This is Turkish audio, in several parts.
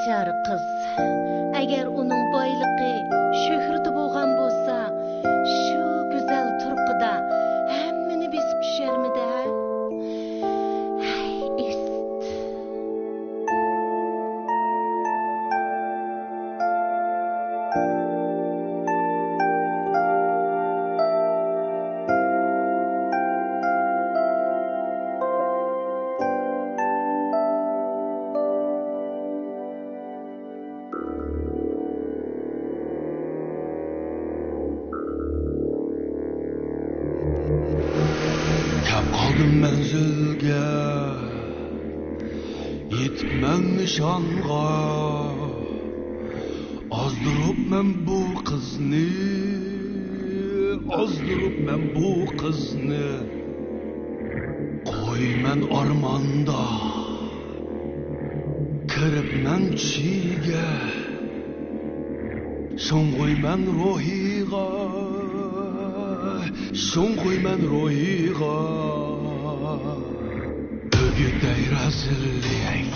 Naçar kız. Eğer onun baylığı, şöhreti boğan bolsa, şu güzel turkuda hemmini besip düşermidi ha? Hey, ist. Menzilge yetmem nişanğa azdırıp men bu kızını azdırıp men bu kızını koy men armanda kırıp men çiğge şun koy men ruhiga şun koy men ruhiga Ögütey razillik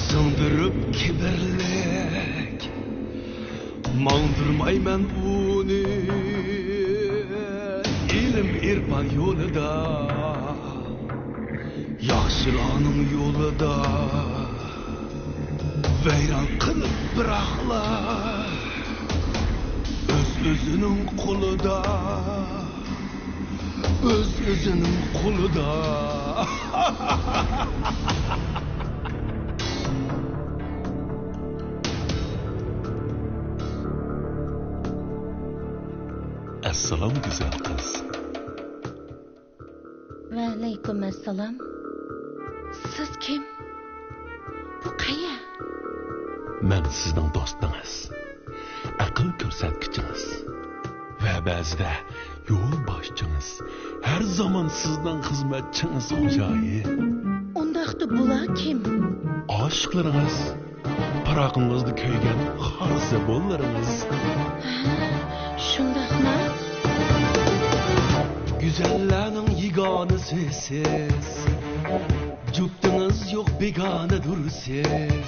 Sındırıp kiberlik Mağdırmayman onu İlim irfan yolida Yaxşılanın yolida Veyran kılıp bırakla Öz-özünün kulida Öz-özünün kulida Assalam güzel kız. Ve aleyküm assalam. Siz kim? Bu kaya? Ben sizden dostunuz. Akıl körsetkiçiniz. Ve bazıda yol başçınız. Her zaman sizden hizmetçiniz hocayi. Ondaqda bula kim? Aşıklarınız. Paraqınızda köygen harsa bollarınız. Şundaqma? Güzellerinin yiganısı siz. Cüptünüz yok beganedir siz.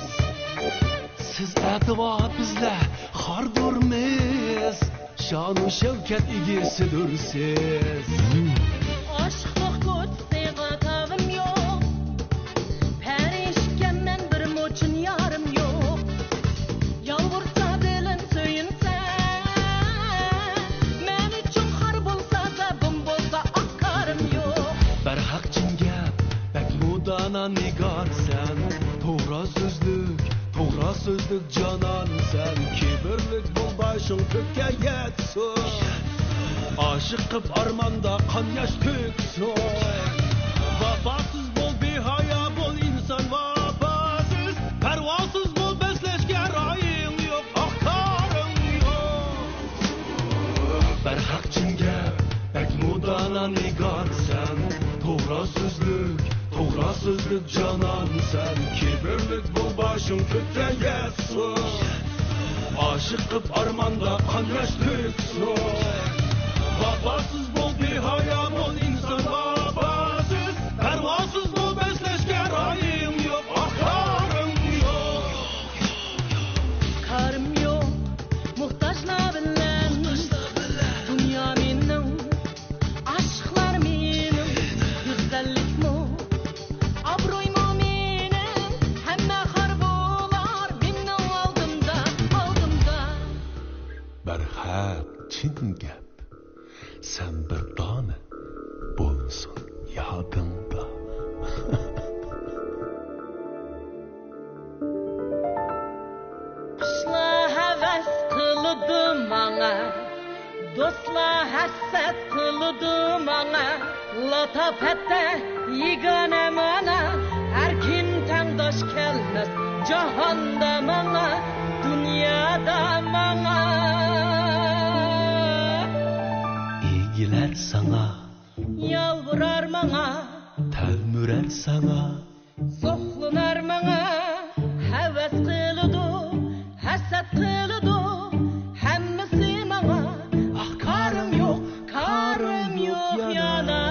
Siz etiva bizle har durmayız. Şan-ı şevket igesidir siz. Aşıqlıq ko'tsiga tağım yo'q. Perişken men bir mo'chin yarım yo'q. Yalvursa dilin söyinsa, men uchun har bo'lsa zabim bo'lsa aqarim yo'q. Bir haqchin gap, bak mudana nigar sen. To'g'ra so'zlik jonon sen. Kibirlik bul başın kökka yetsin. Aşık qıp armanda qan yaş töksün. Vafasız bol behaya bol insan vafasız. Pervasız bol besleşke rayın yok, ahkarın yok. Bir haqchin gap, bak mudana nigar sen. To'g'ra so'zlik jonon sen. Kibirlik bul başın kökka yetsin. Aşık qıp armanda qan yaş töksün. Vafasız bol behaya bol insan vafasız. Pervasız bol besleşke rayım yok, ahkarım yok. Karım yo'q, muhtaçla bilen. Dünya mening, aşıqlar mening. Güzellikmi, obro'ymi mening. Hamma har bo'lar mening oldimda. Bir haq chin gap. Sen bir dona bo'lsin yodingda. Qishlar havas qildi manga, do'stlar hasad qildi manga. Latofatda yigona mana, erkin tangdosh kelmas jahonda manga, dunyoda manga. İlgiler sana, Yalvurar manga, telmürer sana. so'xlunar manga, havas qildi, hasad qildi, hammasi manga. Ah, karim yo'q yana.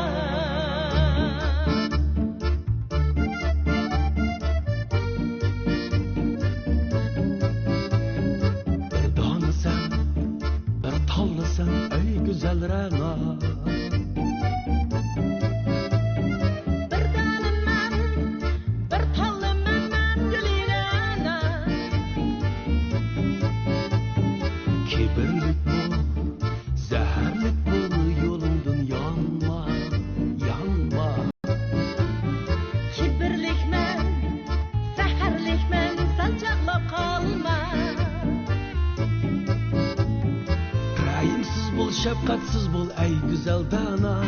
şefkatsiz bol ey güzel dana.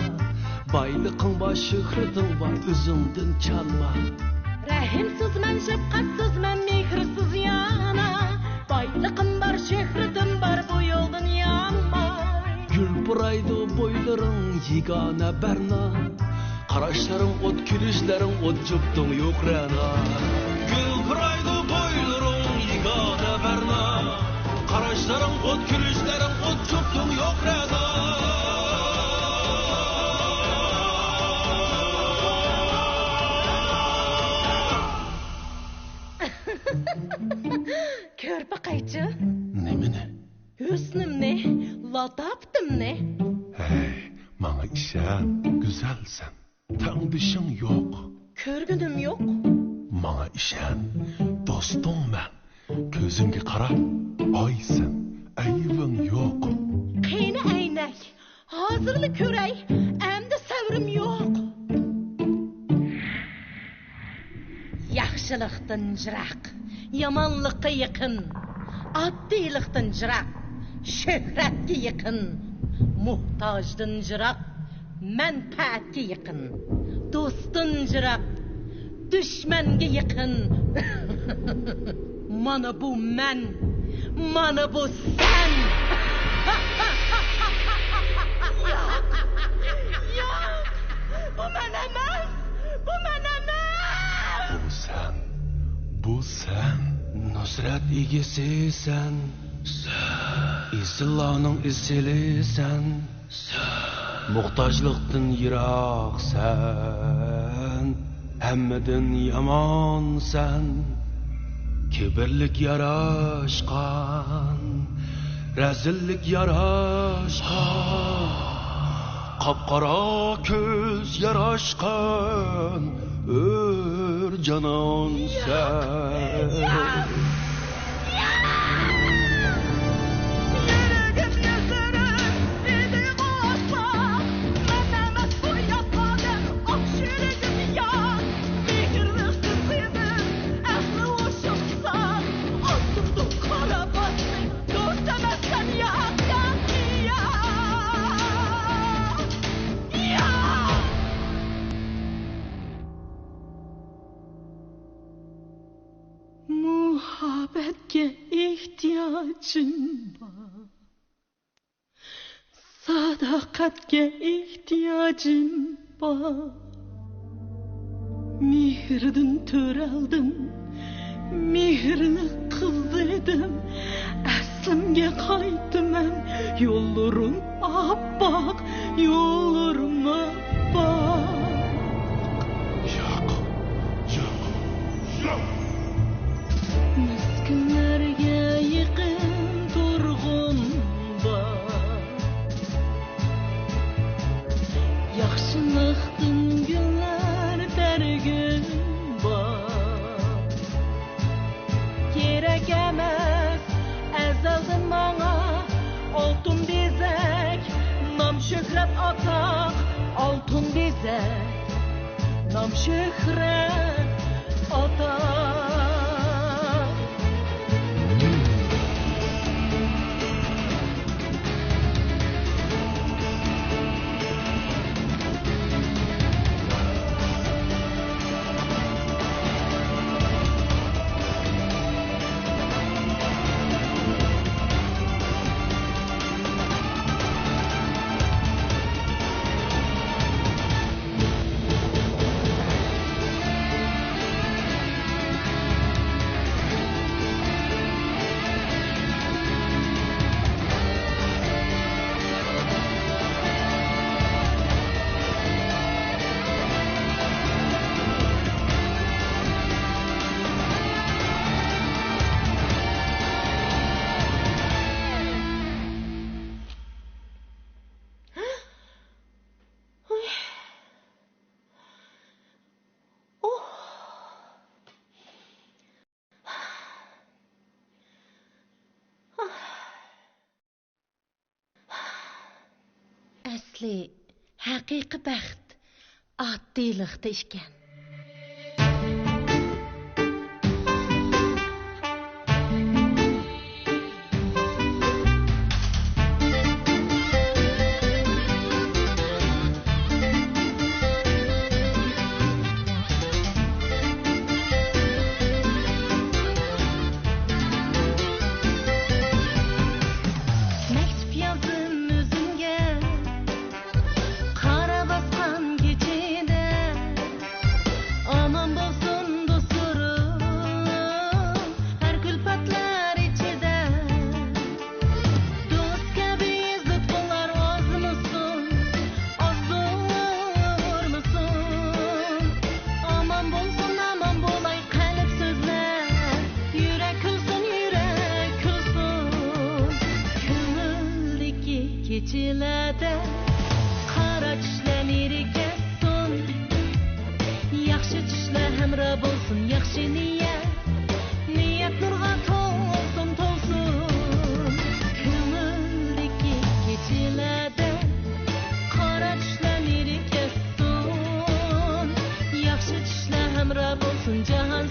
Baylıqın var, şöhretin var, özünden çalma. Rahimsiz men, şefkatsiz men, mehirsiz yana. Baylıqım var, şöhretim var, bu yoldan yanmay. Gül buraydı boyların yegane berna. Qarashlaring ot, kulishlarың ot, jupding yo'q rana. Gül buraydı boyların yegane berna. Qarashlaring ot, kulishlarың ot, jupding yo'q rana. Kör bakaycı. Nemine? Hüsnüm ne? Lataptım ne? Hey, bana işen, güzelsen. Tanıdışın yok. Körgünüm yok. Bana işen, dostum ben. Gözümge kara, aysın, ayıbın yok. Kıyını aynak. Hazırlı körey. Emde savrum yok. Yaxşılıqdan jıraq. Yamanlıqqa yakın. Addilikten jıraq. Şöhretke yakın. Muhtajdan jıraq. Menfaatke yakın. Dostun jıraq. Düşmenge yakın. Mana bu men. Mana bu sen. Yok. Bu men emas. Bu men emas. Bu sen, bu sen. Nusret igisi sen. İslam'ın isili sen. Muhtajlıktan yirak sen. Hemmedin yaman sen. Kibirlik yaraşkan. Rezillik yaraşkan. Kapkara köz yaraşkan. Ör canan sen. Muhabbetke ihtiyacım var. Sadakatke ihtiyacım var. Mihirden töreldim. Mihirli kız edim. Eslimge kaydım ben. Yollarım abbak. Yollarım abbak. Yok, yok, yok. Miskinlerge yıkın turgun var. Yaxşılıqdın günler dergin var. Gerek emas ezelden bana altın bezek, nam şöhret atak, altın bezek, nam şöhret atak. Asli haqiqiy baxt oddiylikda ekan. olsun yaxşı niyet Niyet nurga tolsun Kömüldeki geçilerde Qara tushlar neri kessin Yaxshi tushlar hamroh bo'lsin jahon